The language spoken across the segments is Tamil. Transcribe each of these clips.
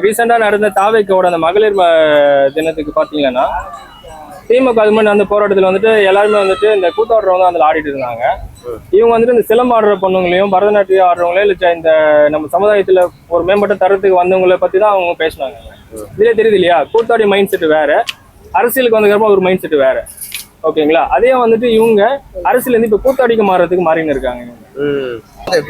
ரீசெண்டா நடந்த தாவேக்கோட அந்த மகளிர் தினத்துக்கு பாத்தீங்கன்னா திமுக அது மாதிரி அந்த போராட்டத்தில் வந்துட்டு எல்லாருமே வந்துட்டு இந்த கூத்தாடுறவங்க அதில் ஆடிட்டு இருந்தாங்க. இவங்க வந்துட்டு இந்த சிலம்பு ஆடுற பொண்ணுங்களையும் பரதநாட்டியம் ஆடுறவங்களையும் இல்லை இந்த நம்ம சமுதாயத்துல ஒரு மேம்பட்ட தரத்துக்கு வந்தவங்களை பத்தி தான் அவங்க பேசினாங்க. இதுல தெரியுது இல்லையா, கூத்தாடி மைண்ட் செட் வேற, அரசியலுக்கு வந்ததுக்கப்புறம் ஒரு மைண்ட் செட் வேற. ஓகேங்களா, அதே வந்துட்டு இவங்க அரசியல் இருந்து இப்ப கூத்தாடிக்கு மாறதுக்கு மாறின்னு இருக்காங்க.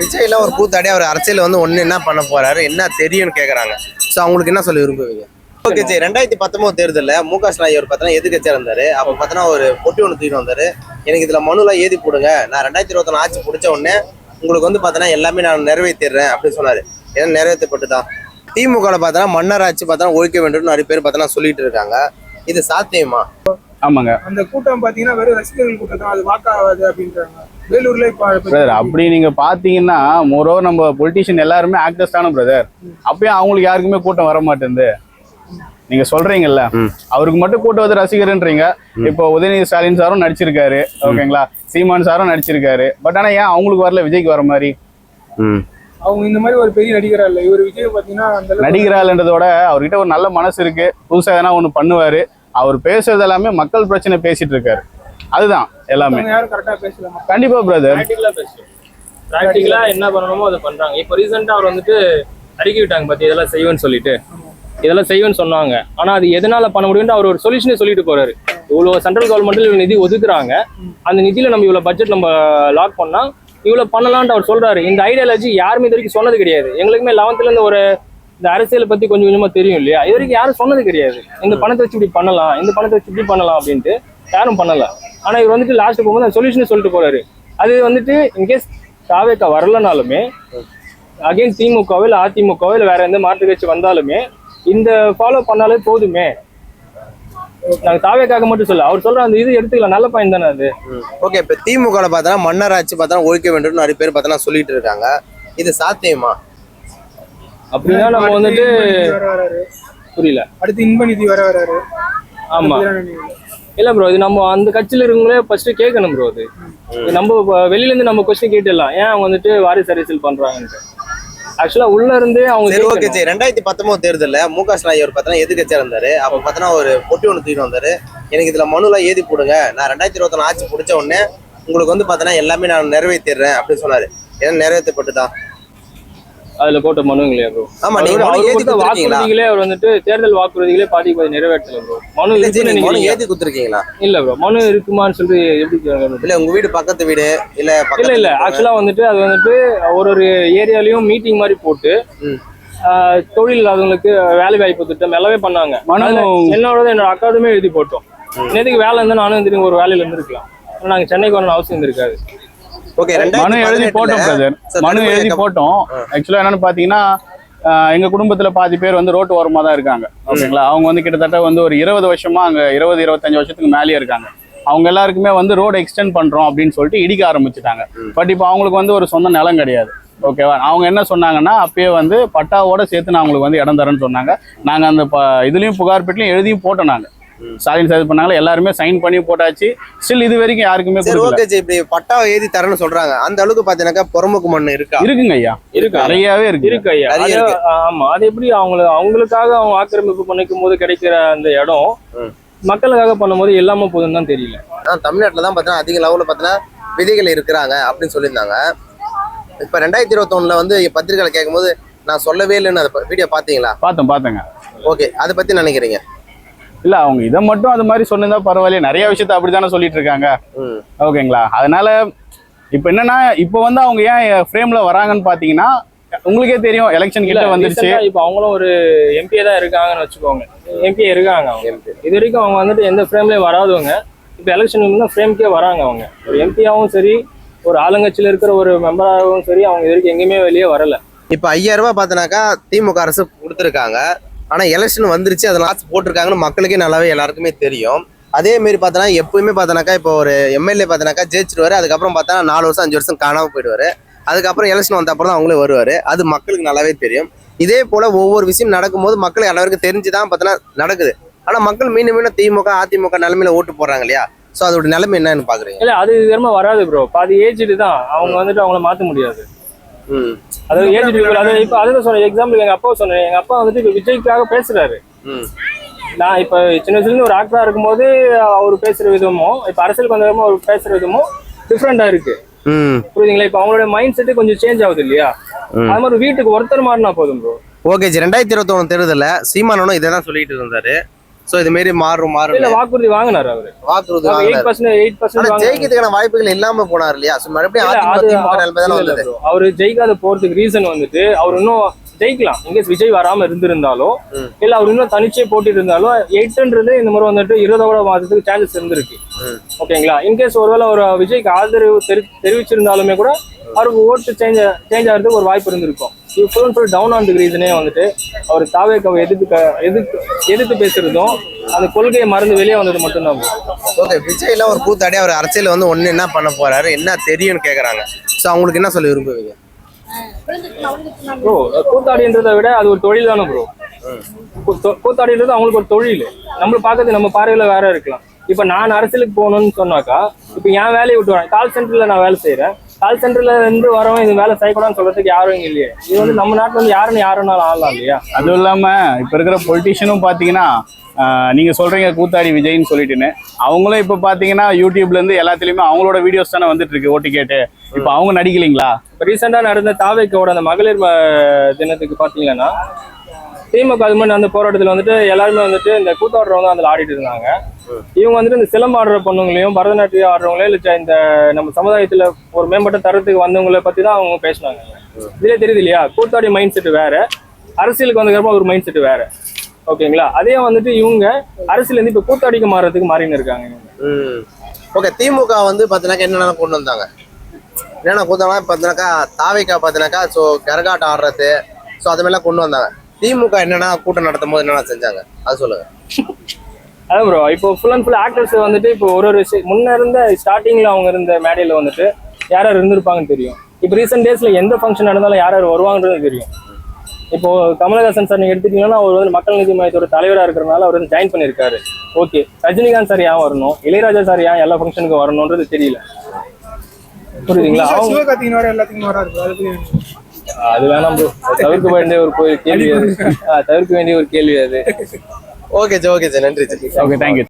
விஜய்லாம் ஒரு கூத்தாடி அவர் அரசியல் வந்து ஒண்ணு என்ன பண்ண போறாரு, என்ன தெரியும்னு கேக்குறாங்க. சோ அவங்களுக்கு என்ன சொல்ல விரும்புவீங்க? ஓகே சரி, 2019 தேர்தலில் முக ஸ்டாலின் அவர் பார்த்தா எதிர்கட்சியா இருந்தாரு. அப்ப பார்த்தா ஒரு பொட்டி ஒன்று தூக்கிட்டு வந்தாரு. எனக்கு இதுல மனுலாம் ஏதி போடுங்க, நான் 2021 ஆட்சி பிடிச்ச உடனே உங்களுக்கு வந்து பார்த்தா எல்லாமே நான் நிறைவேற்றிடுறேன் அப்படின்னு சொன்னாரு. ஏன்னா நிறைவேற்றப்பட்டுதான். திமுக பார்த்தா மன்னர் ஆட்சி பார்த்தா ஒழிக்க வேண்டும் நிறைய பேர் பார்த்தா சொல்லிட்டு இருக்காங்க. இது சாத்தியமா? ஆமாங்க, அந்த கூட்டம் பாத்தீங்கன்னா வெறும் ரசிகர்கள் கூட்டம் தான், அது வாக்காகாது அப்படின்றாங்க. வேலூர்ல பிரதர் அப்படி நீங்க பாத்தீங்கன்னா மோரோவர் நம்ம பொலிட்டீஷியன் எல்லாருமே ஆக்டர்ஸ் தானே பிரதர். அப்பயும் அவங்களுக்கு யாருக்குமே கூட்டம் வர மாட்டேங்குது. நீங்க சொல்றீங்கல்ல, அவருக்கு மட்டும் கூட்டம் வந்து ரசிகர்ன்றீங்க. இப்போ உதயநிதி ஸ்டாலின் சாரும் நடிச்சிருக்காரு, ஓகேங்களா, சீமான் சாரும் நடிச்சிருக்காரு. பட் ஆனா ஏன் அவங்களுக்கு வரல, விஜய்க்கு வர மாதிரி? அவங்க இந்த மாதிரி ஒரு பெரிய நடிகரா இல்ல இவர். விஜய் பாத்தீங்கன்னா நடிகரால்ன்றதோட அவர்கிட்ட ஒரு நல்ல மனசு இருக்கு, புதுசா எதனா ஒண்ணு பண்ணுவாரு. அவர் பேசுறது எல்லாமே மக்கள் பிரச்சனை பேசிட்டு இருக்காரு, அதுதான் எல்லாமே. கண்டிப்பா பிரதர், பிராக்டிகலா என்ன பண்ணணுமோ அதை பண்றாங்க. இப்போ ரீசெண்டா அவர் வந்துட்டு அறிக்கை விட்டாங்க பத்தி இதெல்லாம் செய்வேன்னு சொல்லிட்டு, இதெல்லாம் செய்வேன்னு சொன்னாங்க. ஆனா அது எதனால பண்ண முடியும்னு அவர் ஒரு சொல்யூஷனே சொல்லிட்டு போறாரு. இவ்வளவு சென்ட்ரல் கவர்மெண்ட்ல நிதி ஒதுக்குறாங்க, அந்த நிதியில நம்ம இவ்வளவு பட்ஜெட் நம்ம லாக் பண்ணா இவ்வளவு பண்ணலாம்னு அவர் சொல்றாரு. இந்த ஐடியாலஜி யாருமே இது வரைக்கும் சொன்னது கிடையாது. எங்களுக்குமே 11th இருந்து ஒரு இந்த அரசியலை பத்தி கொஞ்சம் கொஞ்சமா தெரியும் இல்லையா, இது வரைக்கும் யாரும் சொன்னது கிடையாது. இந்த பணத்தை வச்சு இப்படி பண்ணலாம், இந்த பணத்தை வச்சு இப்படி பண்ணலாம் அப்படின்ட்டு யாரும் பண்ணல. ஆனா இவர் வந்துட்டு லாஸ்ட் போகும்போது அந்த சொல்யூஷன் சொல்லிட்டு போறாரு. அது வந்துட்டு இன்கேஸ் தாவேக்கா வரலனாலுமே அகைன் திமுகவோ இல்லை அதிமுகவோ இல்லை வேற எந்த மாற்று கட்சி வந்தாலுமே இந்த ஃபாலோ பண்ணாலே போதுமே. நாங்க தாவேக்காக மட்டும் சொல்ல, அவர் சொல்ற அந்த இது எடுத்துக்கலாம், நல்ல பாயிண்ட் தானே அது. ஓகே, இப்ப திமுக பார்த்தா மன்னர் ஆட்சி பார்த்தா ஒழிக்க வேண்டும் நிறைய பேர் பார்த்தா சொல்லிட்டு இருக்காங்க. இது சாத்தியமா? அப்படின்னா நம்ம வந்துட்டு புரியல, அடுத்து இன்ப நிதி வராரு. ஆமா இல்ல ப்ரோ, இது நம்ம அந்த கட்சியில இருக்கவங்களே ஃபர்ஸ்ட் கேட்கணும் ப்ரோ. அது நம்ம வெளியில இருந்து நம்ம கொஸ்டின் கேட்டுடலாம், ஏன் அவங்க வந்துட்டு வாரிசு அரசியல் பண்றாங்கன்ட்டு. ஆக்சுவலா உள்ள இருந்தே அவங்க 2019 தேர்தலில் முக ஸ்டாலின் அவர் பார்த்தா எதிர்கட்சியா இருந்தாரு. அப்ப பார்த்தா ஒரு பொட்டி ஒன்று தூக்கிட்டு வந்தாரு. எனக்கு இதுல மனுலாம் ஏதி போடுங்க, நான் 2021 ஆட்சி பிடிச்ச உடனே உங்களுக்கு வந்து பார்த்தா எல்லாமே நான் நிறைவேற்றிடுறேன் அப்படின்னு சொன்னாரு. ஏன்னா நிறைவேற்றப்பட்டுதான். அதுல போட்ட மனுங்களே ப்ரோ. ஆமா, நீங்க வாக்குறுதிகளே அவர் வந்துட்டு தேர்தல் வாக்குறுதிகளே பாதி நிறைவேற்றல ப்ரோ. மனு ஏத்தி குடுத்துருக்கீங்களா? இல்ல ப்ரோ, மனு இருக்குமான்னு சொல்லி எப்படி இல்ல, உங்க வீடு பக்கத்து வீடு இல்ல ஆக்சுவலா வந்துட்டு அது வந்துட்டு ஒரு ஏரியாலயும் மீட்டிங் மாதிரி போட்டு தொழில் இல்லாதவங்களுக்கு வேலை வாய்ப்பு திட்டம் எல்லாமே பண்ணாங்க. என்னோட அக்காதுமே எழுதி போட்டோம். நேற்றுக்கு வேலை இருந்தா நானும் திரும்பி ஒரு வேலையில இருந்திருக்கலாம். நாங்க சென்னைக்கு வரணும் அவசியம் இருக்காது. மனு எழுதி போட்டோம் பிரதர், மனு எழுதி போட்டோம். ஆக்சுவலா என்னன்னு பாத்தீங்கன்னா எங்க குடும்பத்துல பாதி பேர் வந்து ரோட்டு ஓரமா தான் இருக்காங்க, ஓகேங்களா. அவங்க வந்து கிட்டத்தட்ட வந்து ஒரு 20 வருஷமா அங்க 20-25 வருஷத்துக்கு மேலேயே இருக்காங்க. அவங்க எல்லாருக்குமே வந்து ரோடு எக்ஸ்டெண்ட் பண்றோம் அப்படின்னு சொல்லிட்டு இடிக்க ஆரம்பிச்சுட்டாங்க. பட் இப்போ அவங்களுக்கு வந்து ஒரு சொந்த நிலம் கிடையாது, ஓகேவா. அவங்க என்ன சொன்னாங்கன்னா அப்பயே வந்து பட்டாவோட சேர்த்து நான் அவங்களுக்கு வந்து இடம் தரேன்னு சொன்னாங்க. நாங்க அந்த இதுலயும் புகார் பெட்டிலையும் எழுதியும் போட்டோம். நாங்க ஸ்டாலின் சார் பண்ணாங்களா, எல்லாருமே சைன் பண்ணி போட்டாச்சு. ஸ்டில் இது வரைக்கும் யாருக்குமே இப்படி பட்டாவை எழுதி தரேன்னு சொல்றாங்க. அந்த அளவுக்கு பாத்தீங்கன்னா புறமுக்கு மண் இருக்குங்க ஐயா, இருக்கு, நிறையவே இருக்கு ஐயா. ஆமா, அது எப்படி அவங்களுக்காக அவங்க ஆக்கிரமிப்பு பண்ணிக்கும் போது கிடைக்கிற அந்த இடம் மக்களுக்காக பண்ணும்போது எல்லாமே போதும் தான் தெரியல. தமிழ்நாட்டுல தான் பாத்தீங்கன்னா அதிக லெவலில் பாத்தீங்கன்னா விதைகள் இருக்கிறாங்க அப்படின்னு சொல்லியிருந்தாங்க. இப்ப 2021 வந்து பத்திரிகைகளை கேட்கும் போது நான் சொல்லவே இல்லைன்னு அந்த வீடியோ பாத்தீங்களா? பார்த்தேங்க. ஓகே, அதை பத்தி நினைக்கிறீங்க? இல்ல, அவங்க இதை மட்டும் அது மாதிரி சொன்னதா பரவாயில்ல, நிறைய விஷயத்த அப்படித்தானே சொல்லிட்டு இருக்காங்க, ஓகேங்களா. அதனால இப்ப என்னன்னா, இப்ப வந்து அவங்க ஏன் ஃப்ரேம்ல வராங்கன்னு பாத்தீங்கன்னா உங்களுக்கே தெரியும், எலெக்ஷன் கிட்ட வந்துருச்சு. இப்ப அவங்களும் ஒரு எம்பியே தான் இருக்காங்கன்னு வச்சுக்கோங்க, எம்பியே இருக்காங்க அவங்க. இது வரைக்கும் அவங்க வந்துட்டு எந்த ஃப்ரேம்லயும் வராதவங்க இப்ப எலெக்ஷன் ஃப்ரேம்க்கே வராங்க. அவங்க ஒரு எம்பியாவும் சரி, ஒரு ஆளுங்கட்சியில இருக்கிற ஒரு மெம்பராகவும் சரி, அவங்க இது வரைக்கும் எங்கேயுமே வெளியே வரல. இப்ப 5000 ரூபாய் பார்த்தனாக்கா திமுக அரசு கொடுத்துருக்காங்க. ஆனா எலெக்ஷன் வந்துருச்சு, அதை லாஸ்ட் போட்டிருக்காங்கன்னு மக்களுக்கே நல்லாவே எல்லாருக்குமே தெரியும். அதே மாரி பார்த்தோன்னா எப்பவுமே பார்த்தனாக்கா இப்போ ஒரு எம்எல்ஏ பார்த்தனாக்கா ஜெயிச்சிருவாரு. அதுக்கப்புறம் பார்த்தா 4 வருஷம் 5 வருஷம் காணாமல் போயிடுவாரு. அதுக்கப்புறம் எலெக்ஷன் வந்த அப்புறம் தான் அவங்களே வருவாரு. அது மக்களுக்கு நல்லாவே தெரியும். இதே போல ஒவ்வொரு விஷயம் நடக்கும்போது மக்களுக்கு எல்லாருக்கும் தெரிஞ்சுதான் பார்த்தோன்னா நடக்குது. ஆனா மக்கள் மீண்டும் மீண்டும் திமுக அதிமுக நிலைமையில ஓட்டு போடுறாங்க இல்லையா? ஸோ அதோட நிலைமை என்னன்னு பாக்குறீங்க? இல்ல, அது திரும்ப வராது ப்ரோ. பாதி ஏஜ்டு தான் அவங்க வந்துட்டு அவங்கள மாற்ற முடியாது. அதாவது ஏஜ் பீப்புள். அது இப்போ அதுதான் சொன்னேன், எக்ஸாம்பிள் எங்க அப்பா சொன்னேன். எங்க அப்பா வந்துட்டு இப்போ விஜய்க்காக பேசுறாரு. நான் இப்போ சின்ன வயசுலேருந்து ஒரு ஆக்டரா இருக்கும்போது அவர் பேசுற விதமும் இப்போ அரசியலுக்கு வந்ததும் அவர் பேசுற விதமும் டிஃப்ரெண்டா இருக்கு. புரியுதுங்களா? இப்போ அவங்களோட மைண்ட் செட்டு கொஞ்சம் சேஞ்ச் ஆகுது இல்லையா? அது மாதிரி வீட்டுக்கு ஒருத்தர் மாறினா போதும் ப்ரோ. ஓகே ஜி, 2021 தேர்தல்ல சீமானும் இதை தான் சொல்லிட்டு இருந்தாரு. சோ இது மாதிரி மாறும் இல்ல வாக்குறுதி வாங்கினாரு அவரு. வாக்குறுதி 8% ஜெயிக்கிறதுக்கான வாய்ப்புகள் இல்லாம போனார் இல்லையா? மறுபடியும் அவரு ஜெயிக்காத போறதுக்கு ரீசன் வந்துட்டு அவர் இன்னும் ஜெயிக்கலாம். இன்கேஸ் விஜய் வராம இருந்திருந்தாலும் இல்ல அவர் இன்னும் தனிச்சே போட்டிட்டு இருந்தாலும் 8ன்றது இந்த முறை வந்துட்டு 20 மாதத்துக்கு சான்சஸ் இருந்திருக்கு. ஓகேங்களா? இன்கேஸ் ஒருவேளை ஒரு விஜய்க்கு ஆதரவு தெரிவிச்சிருந்தாலுமே கூட அவருக்கு ஓட்டு சேஞ்ச் ஆகிறதுக்கு ஒரு வாய்ப்பு இருந்திருக்கும். ஃபுல் ஃபுல் டவுன் ஆனதுக்கு ரீசனே வந்துட்டு அவர் தாவேக்காவை எதிர்த்து பேசுறதும் அந்த கொள்கையை மறந்து வெளியே வந்தது மட்டும்தான். ஓகே, விஜய்லாம் ஒரு கூத்தாடி அவர் அரசியல் வந்து ஒண்ணு என்ன பண்ண போறாரு, என்ன தெரியும்னு கேக்குறாங்க. சோ அவங்களுக்கு என்ன சொல்ல விரும்புவீங்க? ப்ரோ கூத்தாடின்றதை விட அது ஒரு தொழில் தானே ப்ரோ. கூத்தாடின்றது அவங்களுக்கு ஒரு தொழில். நம்ம பார்க்கறது நம்ம பார்வையில வேற இருக்கலாம். இப்ப நான் அரசியலுக்கு போகணும்னு சொன்னாக்கா இப்ப என் வேலையை விட்டு வரேன். கால் சென்டர்ல நான் வேலை செய்யறேன். கால் சென்டர்ல இருந்து வரவன் இது வேலை செய்யக்கூடாதுன்னு சொல்றதுக்கு யாரும் இங்க இல்லையே. இது வந்து நம்ம நாட்டுல வந்து யாருன்னாலும் ஆளலாம் இல்லையா? அதுவும் இல்லாம இப்ப இருக்கிற பொலிட்டீஷியனும் பாத்தீங்கன்னா நீங்க சொல்றீங்க கூத்தாடி விஜய்ன்னு சொல்லிட்டுன்னு, அவங்களும் இப்ப பாத்தீங்கன்னா யூடியூப்ல இருந்து எல்லாத்துலயுமே அவங்களோட வீடியோஸ் தானே வந்துட்டு இருக்கு ஓட்டு கேட்டு. இப்ப அவங்க நடிக்கலீங்களா? இப்ப ரீசெண்டா நடந்த தாவேக்காவோட அந்த மகளிர் தினத்துக்கு பாத்தீங்கன்னா திமுக அது மாதிரி அந்த போராட்டத்துல வந்துட்டு எல்லாருமே வந்துட்டு இந்த கூத்தாடுறவங்க அதில் ஆடிட்டு இருந்தாங்க. இவங்க வந்துட்டு இந்த சிலம்பு ஆடுற பொண்ணுங்களையும் பரதநாட்டியம் ஆடுறவங்களையும் இல்லை இந்த நம்ம சமுதாயத்துல ஒரு மேம்பட்ட தரத்துக்கு வந்தவங்களை பத்தி தான் அவங்க பேசினாங்க. இதுல தெரியுது இல்லையா? கூத்தாடி மைண்ட் செட் வேற, அரசியலுக்கு வந்ததுக்கப்புறம் ஒரு மைண்ட் செட் வேற. ஓகேங்களா? அதே வந்துட்டு இவங்க அரசியல் இருந்து இப்ப கூத்தாடிக்கு மாறதுக்கு மாறின்னு இருக்காங்க. ஓகே, திமுக வந்து பாத்தீங்கன்னா என்னென்ன கொண்டு வந்தாங்க, என்னென்ன கூத்தாங்க பாத்தீங்கன்னாக்கா தாவேக்கா பாத்தீங்கன்னாக்கா ஸோ கரகாட்டம் ஆடுறது, ஸோ அது மாதிரிலாம் கொண்டு வந்தாங்க. திமுக என்னன்னா கூட்டம் நடத்தும் போது என்னென்ன செஞ்சாங்க அது சொல்லுங்க. அதான் ப்ரோ, இப்போ ஃபுல் அண்ட் ஃபுல் ஆக்டர்ஸ் வந்துட்டு இப்போ ஒரு முன்ன இருந்த ஸ்டார்டிங்ல அவங்க இருந்த மேடையில வந்துட்டு யார் யார் இருந்திருப்பாங்கன்னு தெரியும். இப்போ ரீசெண்ட் டேஸ்ல எந்த ஃபங்க்ஷன் நடந்தாலும் யார் யார் வருவாங்கன்றது தெரியும். இப்போ கமலஹாசன் சார் நீங்க எடுத்துட்டீங்கன்னா அவர் வந்து மக்கள் நீதி மையத்தோட தலைவராக இருக்கிறனால அவர் வந்து ஜாயின் பண்ணியிருக்காரு. ஓகே, ரஜினிகாந்த் சார் ஏன் வரணும், இளையராஜா சார் ஏன் எல்லா ஃபங்க்ஷனுக்கும் வரணும்ன்றது தெரியல. புரியுதுங்களா? அது வேணாம் ப்ரோ, தவிர்க்க வேண்டிய ஒரு கேள்வி அது. தவிர்க்க வேண்டிய ஒரு கேள்வி அது. ஓகே சார், ஓகே சார், நன்றி சார். Okay, thank you.